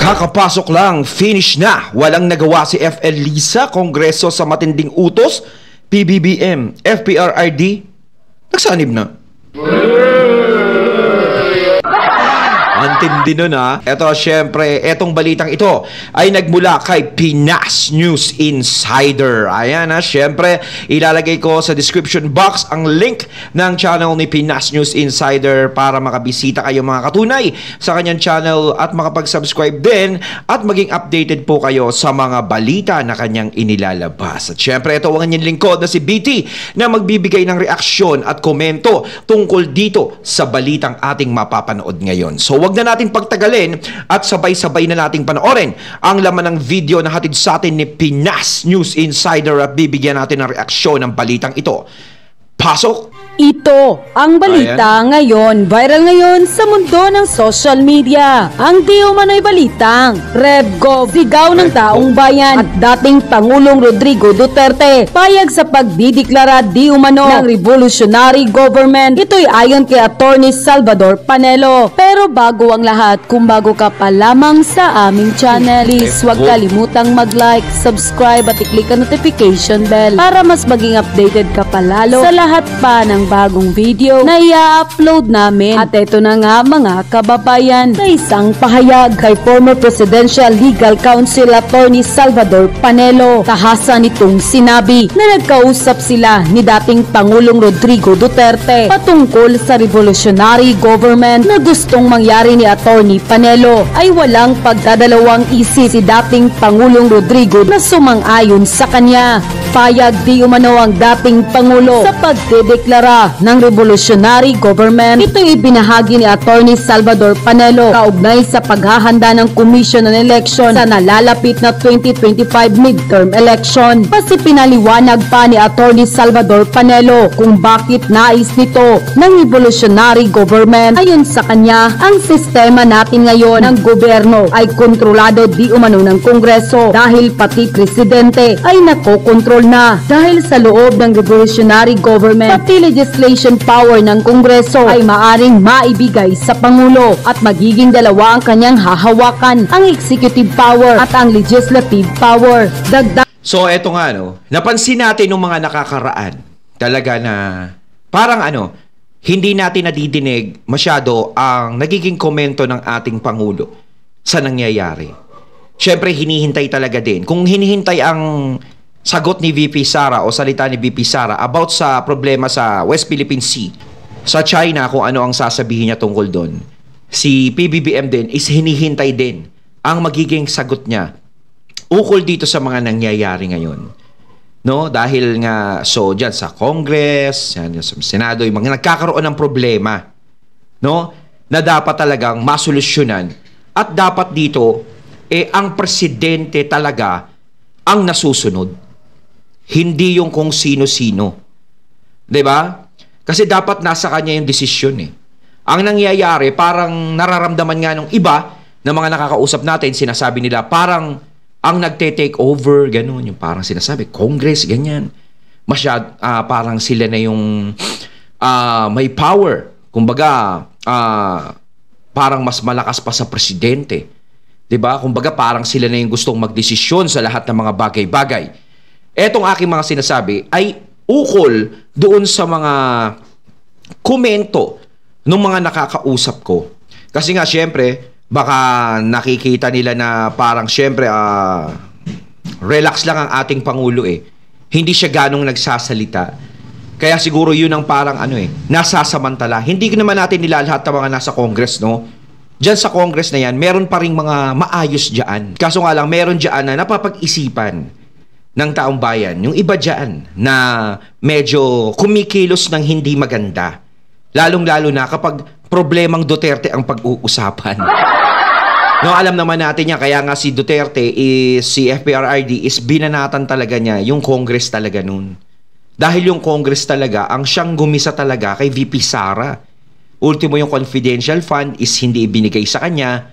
Kakapasok lang, finish na. Walang nagawa si FL Lisa, Kongreso sa matinding utos, PBBM, FPRRD, nagsanib na. Antindi nun ha. Ito syempre, etong balitang ito ay nagmula kay Pinas News Insider. Ayan ha, syempre ilalagay ko sa description box ang link ng channel ni Pinas News Insider para makabisita kayo mga katunay sa kanyang channel at makapag-subscribe din at maging updated po kayo sa mga balita na kanyang inilalabas. At syempre ito ang kanyang lingkod na si BT na magbibigay ng reaksyon at komento tungkol dito sa balitang ating mapapanood ngayon. So wag na natin pagtagalin at sabay-sabay na nating panoorin ang laman ng video na hatid sa atin ni Pinas News Insider at bibigyan natin ng reaksyon ng balitang ito. Pasok! Ito ang balita ngayon. Viral ngayon sa mundo ng social media. Ang di umano'y balitang RevGov, sigaw ng taong bayan at dating Pangulong Rodrigo Duterte payag sa pagdideklara di umano ng revolutionary government. Ito'y ayon kay Attorney Salvador Panelo. Pero bago ang lahat, kung bago ka pa lamang sa aming channel, please huwag kalimutang mag-like, subscribe at i-click ang notification bell para mas maging updated ka palalo sa lahat pa ng bagong video na i-upload namin. At ito na nga mga kababayan, sa isang pahayag kay former Presidential Legal Counsel Attorney Salvador Panelo, tahasan nitong sinabi na nagkausap sila ni dating Pangulong Rodrigo Duterte patungkol sa revolutionary government na gustong mangyari ni Attorney Panelo. Ay walang pagdadalawang isip si dating Pangulong Rodrigo na sumang-ayon sa kanya. Payag di umano ang dating Pangulo sa pagdedeklara ng revolutionary government. Ito'y ibinahagi ni Attorney Salvador Panelo kaugnay sa paghahanda ng Commission on Election sa nalalapit na 2025 midterm election. Kasi pinaliwanag pa ni Attorney Salvador Panelo kung bakit nais nito ng revolutionary government. Ayon sa kanya, ang sistema natin ngayon ng gobyerno ay kontrolado di umano ng Kongreso dahil pati presidente ay nakokontrol na. Dahil sa loob ng revolutionary government, pati legislation power ng Kongreso ay maaring maibigay sa Pangulo at magiging dalawa ang kanyang hahawakan, ang executive power at ang legislative power. So eto nga no, napansin natin ng mga nakakaraan talaga na parang hindi natin nadidinig masyado ang nagiging komento ng ating Pangulo sa nangyayari. Siyempre hinihintay talaga din. Kung hinihintay ang sagot ni VP Sara o salita ni VP Sara about sa problema sa West Philippine Sea, sa China, kung ano ang sasabihin niya tungkol doon, si PBBM din is hinihintay din ang magiging sagot niya ukol dito sa mga nangyayari ngayon. No? Dahil nga, so dyan sa Congress, yan, sa Senado, yung mga nagkakaroon ng problema, no? Na dapat talagang masolusyonan at dapat dito, ang presidente talaga ang nasusunod. Hindi yung kung sino-sino. 'Di ba? Kasi dapat nasa kanya yung desisyon eh. Ang nangyayari, parang nararamdaman nga ng iba na mga nakakausap natin, sinasabi nila parang ang nagte-take over, ganun, yung parang sinasabi, Congress, ganyan. Parang sila na yung may power. Kumbaga, parang mas malakas pa sa presidente. 'Di ba? Kumbaga, parang sila na yung gustong magdesisyon sa lahat ng mga bagay-bagay. Etong aking mga sinasabi ay ukol doon sa mga komento ng mga nakakausap ko. Kasi nga, syempre, baka nakikita nila na parang, syempre, relax lang ang ating Pangulo eh. Hindi siya ganong nagsasalita. Kaya siguro yun ang parang nasasamantala. Hindi naman natin nila lahat ng mga nasa Congress, no? Diyan sa Congress na yan, meron pa rin mga maayos dyan. Kaso nga lang, meron dyan na napapag-isipan ng taong bayan. Yung iba dyan na medyo kumikilos ng hindi maganda. Lalong-lalo na kapag problemang Duterte ang pag-uusapan. No, alam naman natin yan. Kaya nga si Duterte, si FPRRD is binanatan talaga niya yung Congress talaga nun. Dahil yung Congress talaga, ang siyang gumisa talaga kay VP Sara. Ultimo yung confidential fund is hindi ibinigay sa kanya.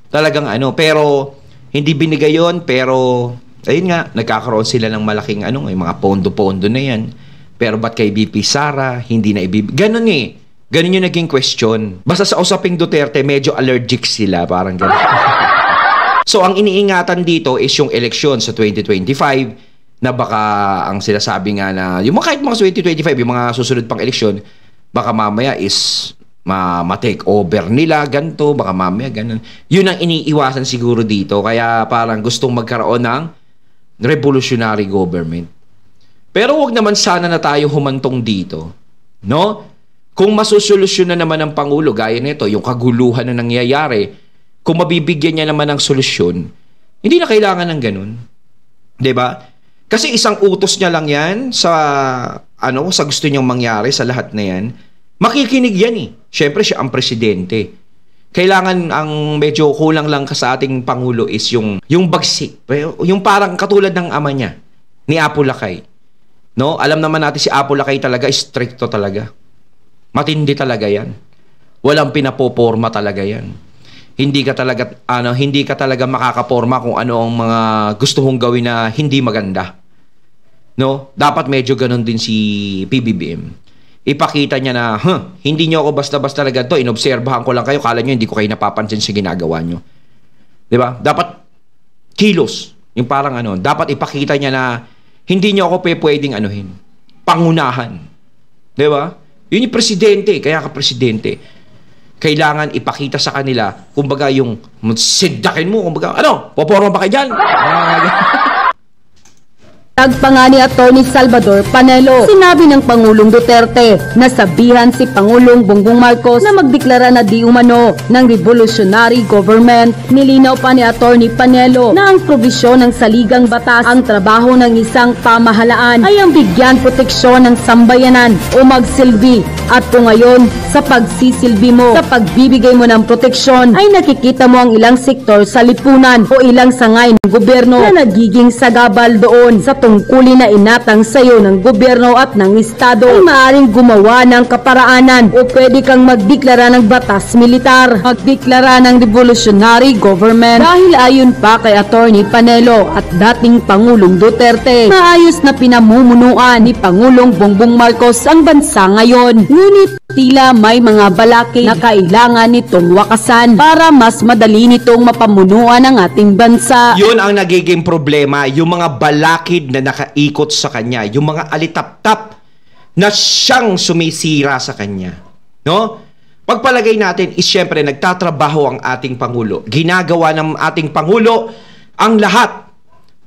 Talagang pero hindi binigay yon, pero ayun nga, nagkakaroon sila ng malaking yung mga pondo-pondo na yan. Pero ba't kay VP Sara, hindi na ibibigay? Ganun Ganun yung naging question. Basta sa usaping Duterte, medyo allergic sila. Parang ganun. So, ang iniingatan dito is yung eleksyon sa 2025 na baka ang sinasabi nga na, yung mga kahit mga 2025, yung mga susunod pang eleksyon, baka mamaya is ma-take over nila, ganito, baka mamaya, ganun. Yun ang iniiwasan siguro dito. Kaya parang gustong magkaroon ng revolutionary government. Pero wag naman sana na tayo humantong dito. No? Kung masusolusyon na naman ng Pangulo, gaya nito, yung kaguluhan na nangyayari, kung mabibigyan niya naman ng solusyon, hindi na kailangan ng ganun. 'Di ba? Kasi isang utos niya lang 'yan sa sa gusto niyang mangyari sa lahat na 'yan. Makikinig 'yan eh. Syempre siya ang presidente. Kailangan ang medyo kulang lang sa ating Pangulo is yung bagsik. Yung parang katulad ng ama niya, ni Apo Lakay. No? Alam naman natin si Apo Lakay talaga, stricto talaga. Matindi talaga 'yan. Walang pinapoporma talaga 'yan. Hindi ka talaga makakaporma kung ano ang mga gusto mong gawin na hindi maganda. No? Dapat medyo ganun din si PBBM. Ipakita niya na, hindi niyo ako basta-basta na ganito, inobserbahan ko lang kayo, kala niyo hindi ko kayo napapansin sa ginagawa niyo. 'Di ba? Dapat kilos. Yung parang dapat ipakita niya na hindi niyo ako pwedeng pangunahan. 'Di ba? Yun yung presidente, kaya ka presidente. Kailangan ipakita sa kanila, kumbaga yung siddakin mo, kumbaga, poporma ba kayo dyan? Tagpa nga ni Atty. Salvador Panelo, sinabi ng Pangulong Duterte na sabihan si Pangulong Bongbong Marcos na magdeklara na di umano ng revolutionary government. Nilinaw pa ni Atty. Panelo na ang probisyon ng saligang batas, ang trabaho ng isang pamahalaan ay ang bigyan proteksyon ng sambayanan o magsilbi. At kung ngayon, sa pagsisilbi mo, sa pagbibigay mo ng proteksyon, ay nakikita mo ang ilang sektor sa lipunan o ilang sangay ng gobyerno na nagiging sagabal doon sa tungkulin na inatang sa iyo ng gobyerno at ng estado, ay maaaring gumawa ng kaparaanan o pwede kang magdeklara ng batas militar, magdeklara ng revolutionary government. Dahil ayon pa kay Atty. Panelo at dating Pangulong Duterte, maayos na pinamumunuan ni Pangulong Bongbong Marcos ang bansa ngayon. Ngunit tila may mga balakid na kailangan nitong wakasan para mas madali nitong mapamunuan ang ating bansa. Yun ang nagiging problema, yung mga balakid na nakaikot sa kanya, yung mga alitap-tap na siyang sumisira sa kanya. No? Pagpalagay natin is syempre nagtatrabaho ang ating Pangulo. Ginagawa ng ating Pangulo ang lahat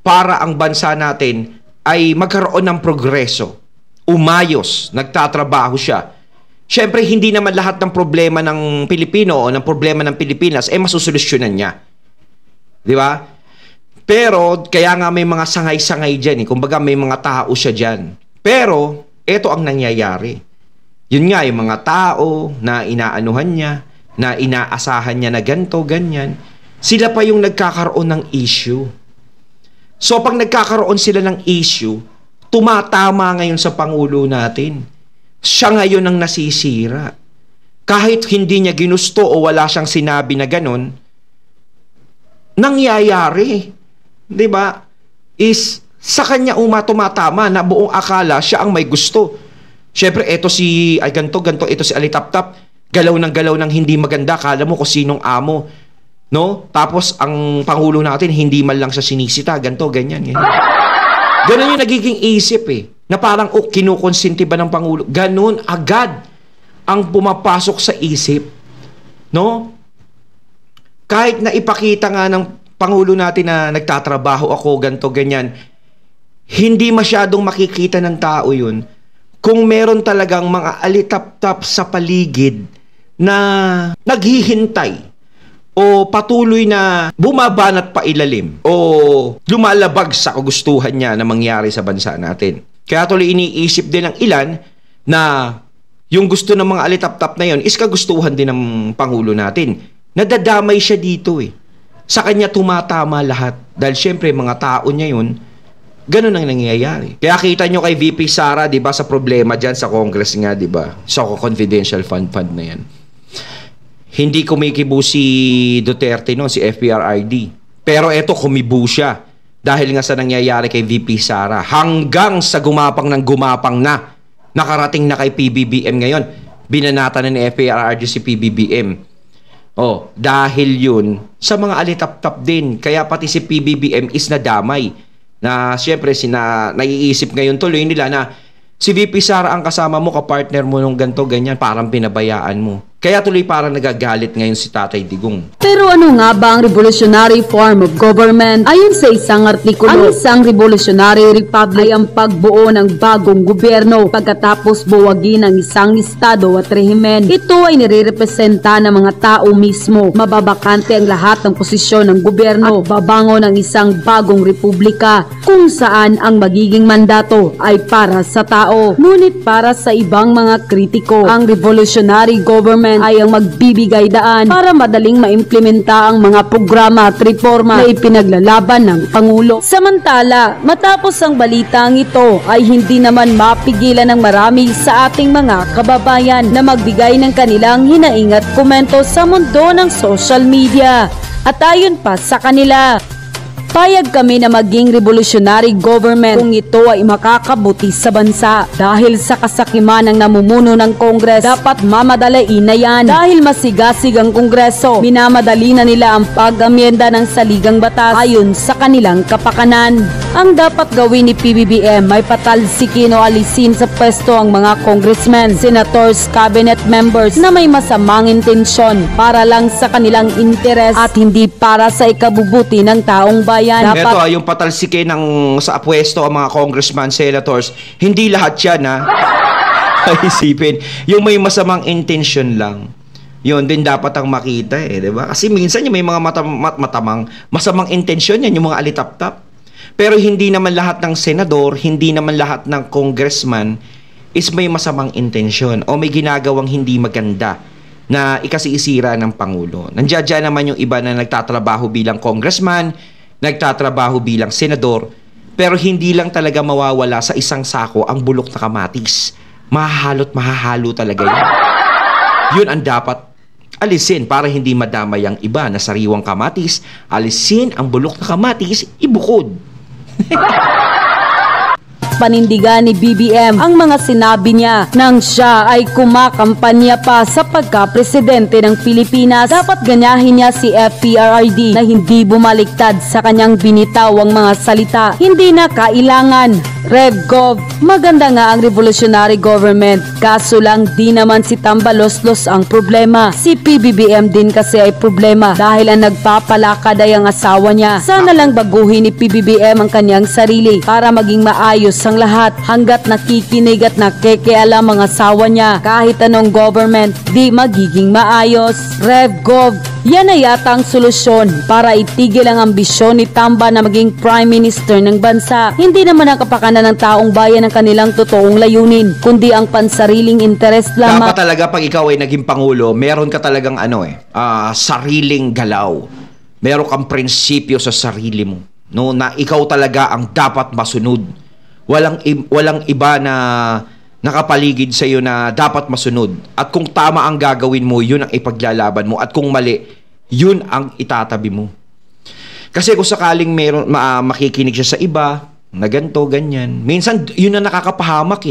para ang bansa natin ay magkaroon ng progreso. Umayos, nagtatrabaho siya. Syempre, hindi naman lahat ng problema ng Pilipino o ng problema ng Pilipinas masusolusyonan niya. Di ba? Pero, kaya nga may mga sangay-sangay dyan. Kumbaga, may mga tao siya dyan. Pero, eto ang nangyayari. Yun nga, yung mga tao na inaanuhan niya, na inaasahan niya na ganito, ganyan, sila pa yung nagkakaroon ng issue. So, pag nagkakaroon sila ng issue, tumatama ngayon sa Pangulo natin. Siya ngayon ang nasisira. Kahit hindi niya ginusto o wala siyang sinabi na ganon, nangyayari. Diba? Is sa kanya tumatama na buong akala siya ang may gusto. Siyempre, eto si, ganto, ito si Alitaptap, galaw ng hindi maganda, kala mo kung sinong amo. No? Tapos, ang Pangulo natin, hindi man lang siya sinisita, ganto, ganyan. Ganon yung nagiging isip na parang, kinukonsinti ba ng Pangulo? Ganon agad ang pumapasok sa isip. No? Kahit na ipakita nga ng Pangulo natin na nagtatrabaho ako, ganto, ganyan, hindi masyadong makikita ng tao yun kung meron talagang mga alitap-tap sa paligid na naghihintay o patuloy na bumabanat pa ilalim o lumalabag sa kagustuhan niya na mangyari sa bansa natin. Kaya tuloy iniisip din ng ilan na yung gusto ng mga alitap-tap na yon is kagustuhan din ng Pangulo natin. Nadadamay siya dito Sa kanya tumatama lahat. Dahil syempre mga tao niya yun, ganun ang nangyayari. Kaya kita nyo kay VP Sara, di ba, sa problema dyan sa Congress nga, di ba? Sa confidential fund na yan. Hindi kumikibo si Duterte no, si FPRRD. Pero eto, kumibo siya. Dahil nga sa nangyayari kay VP Sara. Hanggang sa gumapang na. Nakarating na kay PBBM ngayon. Binanata na ni FPRRD si PBBM. Oh, dahil yun sa mga alitap-tap din. Kaya pati si PBBM is nadamay. Na siyempre, naiisip ngayon tuloy nila na si VP Sara ang kasama mo, kapartner mo nung ganto, ganyan, parang pinabayaan mo. Kaya tuloy parang nagagalit ngayon si Tatay Digong. Pero ano nga ba ang revolutionary form of government? Ayon sa isang artikulo, ang isang revolutionary republic ay ang pagbuo ng bagong gobyerno pagkatapos buwagin ang isang estado at rehimen. Ito ay nirerepresenta ng mga tao mismo. Mababakante ang lahat ng posisyon ng gobyerno at babango ng isang bagong republika kung saan ang magiging mandato ay para sa tao. Ngunit para sa ibang mga kritiko, ang revolutionary government ay ang magbibigay daan para madaling maimplementa ang mga programa at reforma na ipinaglalaban ng Pangulo. Samantala, matapos ang balitang ito ay hindi naman mapigilan ng marami sa ating mga kababayan na magbigay ng kanilang hinaing at komento sa mundo ng social media. At ayon pa sa kanila, payag kami na maging revolutionary government kung ito ay makakabuti sa bansa. Dahil sa kasakiman ng namumuno ng Kongres, dapat mamadalain na yan. Dahil masigasig ang Kongreso, minamadali na nila ang pag-amyenda ng saligang batas ayon sa kanilang kapakanan. Ang dapat gawin ni PBBM ay patalsikin o alisin sa pwesto ang mga congressmen, senators, cabinet members na may masamang intensyon para lang sa kanilang interes at hindi para sa ikabubuti ng taong bayan. Ito yung patalsikin ng sa pwesto ang mga congressman, senators, hindi lahat yan ay isipin. Yung may masamang intention lang. Yun din dapat ang makita di ba? Kasi minsan yung may mga masamang intention yan, yung mga alitap-tap. Pero hindi naman lahat ng senador, hindi naman lahat ng congressman is may masamang intensyon o may ginagawang hindi maganda na ikasiisira ng Pangulo. Nandiyan naman yung iba na nagtatrabaho bilang congressman, nagtatrabaho bilang senador, pero hindi lang talaga mawawala sa isang sako ang bulok na kamatis. Mahahalo talaga yun. Yun ang dapat alisin para hindi madamay ang iba na sariwang kamatis. Alisin ang bulok na kamatis, ibukod. Panindigan ni BBM ang mga sinabi niya nang siya ay kumakampanya pa sa pagka-presidente ng Pilipinas. Dapat ganyahin niya si FPRRD na hindi bumaliktad sa kanyang binitawang mga salita. Hindi na kailangan. RevGov, maganda nga ang revolutionary government, kaso lang di naman si Tambaloslos ang problema. Si PBBM din kasi ay problema dahil ang nagpapalakad ay ang asawa niya. Sana lang baguhin ni PBBM ang kanyang sarili para maging maayos ang lahat. Hanggat nakikinig at nakikialam ang asawa niya, kahit anong government, di magiging maayos. RevGov, yan na yata ang solusyon para itigil ang ambisyon ni Tamba na maging Prime Minister ng bansa. Hindi naman ang kapakanan ng taong bayan ang kanilang totoong layunin, kundi ang pansariling interes lamang. Dapat talaga pag ikaw ay naging Pangulo, meron ka talagang sariling galaw. Meron kang prinsipyo sa sarili mo, no, na ikaw talaga ang dapat masunod. Walang iba na nakapaligid sa iyo na dapat masunod. At kung tama ang gagawin mo, yun ang ipaglalaban mo. At kung mali, yun ang itatabi mo. Kasi kung sakaling makikinig siya sa iba, na ganito, ganyan, minsan yun ang nakakapahamak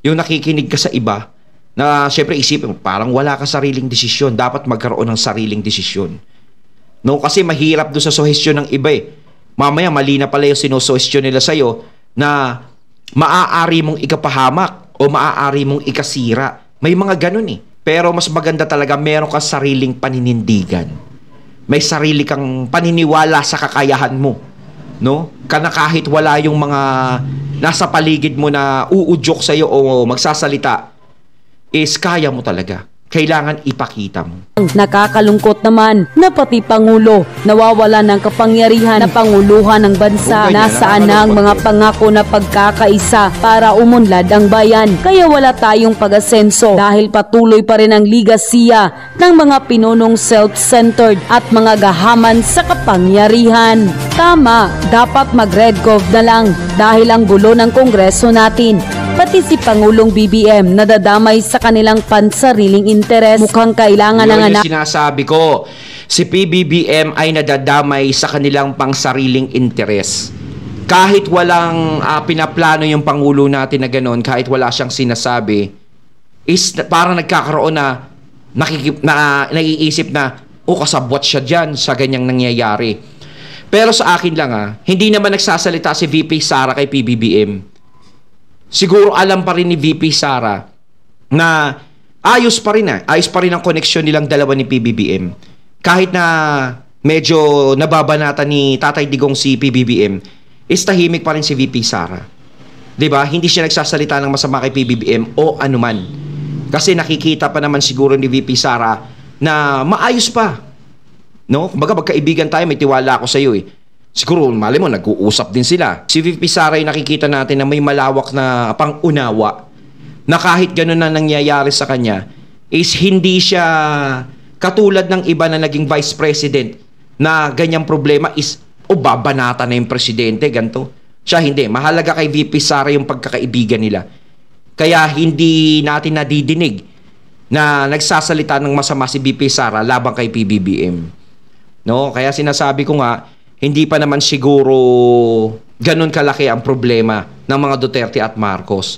Yung nakikinig ka sa iba, na syempre isipin mo, parang wala ka sariling desisyon. Dapat magkaroon ng sariling desisyon. No? Kasi mahirap doon sa suhestyon ng iba Mamaya mali na pala yung sinusuhestyon nila sa'yo na maaari mong ikapahamak o maaari mong ikasira. May mga ganun Pero mas maganda talaga meron kang sariling paninindigan. May sarili kang paniniwala sa kakayahan mo. No? Kahit wala yung mga nasa paligid mo na uudyok sa'yo o magsasalita, is kaya mo talaga. Kailangan ipakita mo. Nakakalungkot naman na pati Pangulo nawawala ng kapangyarihan na panguluhan ng bansa. Nasaan na ang mga pangako na pagkakaisa para umunlad ang bayan? Kaya wala tayong pag-asenso dahil patuloy pa rin ang ligasiya ng mga pinunong self-centered at mga gahaman sa kapangyarihan. Tama, dapat mag-RevGov na lang dahil ang gulo ng Kongreso natin. Pati si Pangulong BBM nadadamay sa kanilang pansariling interes. Mukhang kailangan ng anak. Sinasabi ko, si PBBM ay nadadamay sa kanilang pangsariling interes. Kahit walang pinaplano yung Pangulo natin na gano'n, kahit wala siyang sinasabi, is parang nagkakaroon na naiisip na, kasabwat siya dyan sa ganyang nangyayari. Pero sa akin lang hindi naman nagsasalita si VP Sara kay PBBM. Siguro alam pa rin ni VP Sara na ayos pa rin ang koneksyon nilang dalawa ni PBBM. Kahit na medyo nababanata ni Tatay Digong si PBBM, is tahimik pa rin si VP Sara. 'Di ba? Hindi siya nagsasalita ng masama kay PBBM o anuman. Kasi nakikita pa naman siguro ni VP Sara na maayos pa. No? Kumbaga magkaibigan tayo, may tiwala ako sa iyo Siguro, mali mo, nag-uusap din sila. Si VP Sara ay nakikita natin na may malawak na pang-unawa na kahit gano'n na nangyayari sa kanya is hindi siya katulad ng iba na naging vice president na ganyang problema is babanata na yung presidente, ganito. Siya hindi. Mahalaga kay VP Sara yung pagkakaibigan nila. Kaya hindi natin nadidinig na nagsasalita ng masama si VP Sara labang kay PBBM. No? Kaya sinasabi ko hindi pa naman siguro ganun kalaki ang problema ng mga Duterte at Marcos.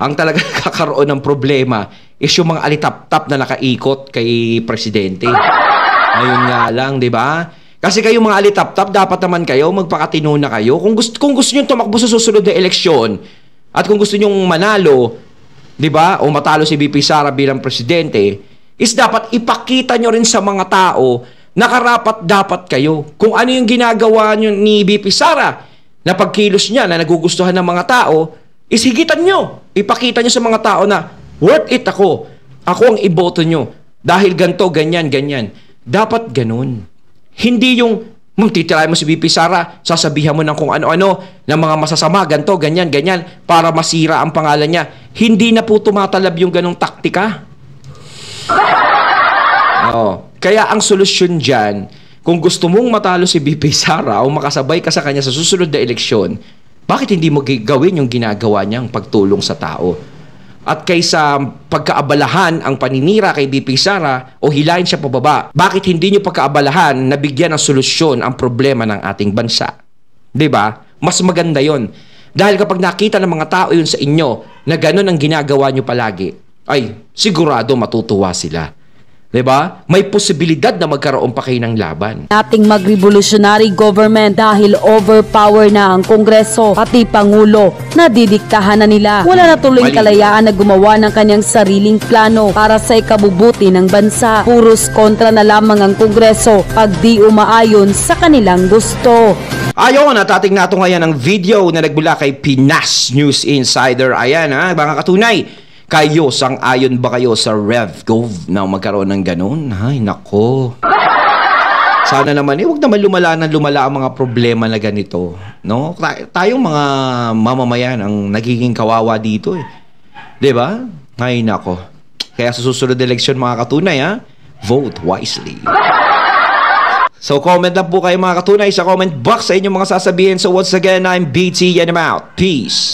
Ang talaga nakakaroon ng problema is yung mga alitap-tap na nakaikot kay presidente. Ayun nga lang, di ba? Kasi kayo mga alitap-tap, dapat naman kayo, magpakatino na kayo. Kung gusto nyo tumakbo sa susunod na eleksyon, at kung gusto nyo manalo, di ba, o matalo si VP Sara bilang presidente, is dapat ipakita nyo rin sa mga tao na karapat dapat kayo. Kung ano yung ginagawa nyo ni VP Sara, na pagkilos niya, na nagugustuhan ng mga tao, is higitan nyo. Ipakita nyo sa mga tao na, worth it ako. Ako ang iboto nyo. Dahil ganto, ganyan, ganyan. Dapat ganun. Hindi yung titirahin mo si VP Sara, sasabihan mo ng kung ano-ano, ng mga masasama, ganto, ganyan, ganyan, para masira ang pangalan niya. Hindi na po tumatalab yung ganong taktika. Kaya ang solusyon dyan, kung gusto mong matalo si VP Sara o makasabay ka sa kanya sa susunod na eleksyon, bakit hindi mo gawin yung ginagawa niyang pagtulong sa tao? At kaysa pagkaabalahan ang paninira kay VP Sara o hilahin siya pababa, bakit hindi niyo pagkaabalahan na bigyan ng solusyon ang problema ng ating bansa? 'Di ba? Mas maganda 'yon. Dahil kapag nakita ng mga tao yun sa inyo na gano'n ang ginagawa niyo palagi, ay sigurado matutuwa sila. 'Di ba? May posibilidad na magkaroon pa kayo ng laban. Ating mag-revolutionary government dahil overpower na ang Kongreso pati Pangulo na didiktahan na nila. Wala na tuloy kalayaan na gumawa ng kanyang sariling plano para sa ikabubuti ng bansa. Puros kontra na lamang ang Kongreso pag di umaayon sa kanilang gusto. Ayaw na tating nato ngayon ang video na nagbula kay Pinas News Insider. Ayan mga katunay. Kayo, sang-ayon ba kayo sa RevGov na magkaroon ng ganun? Ay, nako. Sana naman, huwag naman lumala ang mga problema na ganito. No? Tayong mga mamamayan ang nagiging kawawa dito. Diba? Ay, nako. Kaya sa susunod na eleksyon, mga katunay, vote wisely. So, comment lang po kayo, mga katunay, sa comment box sa inyong mga sasabihin. So, once again, I'm BT and I'm out. Peace.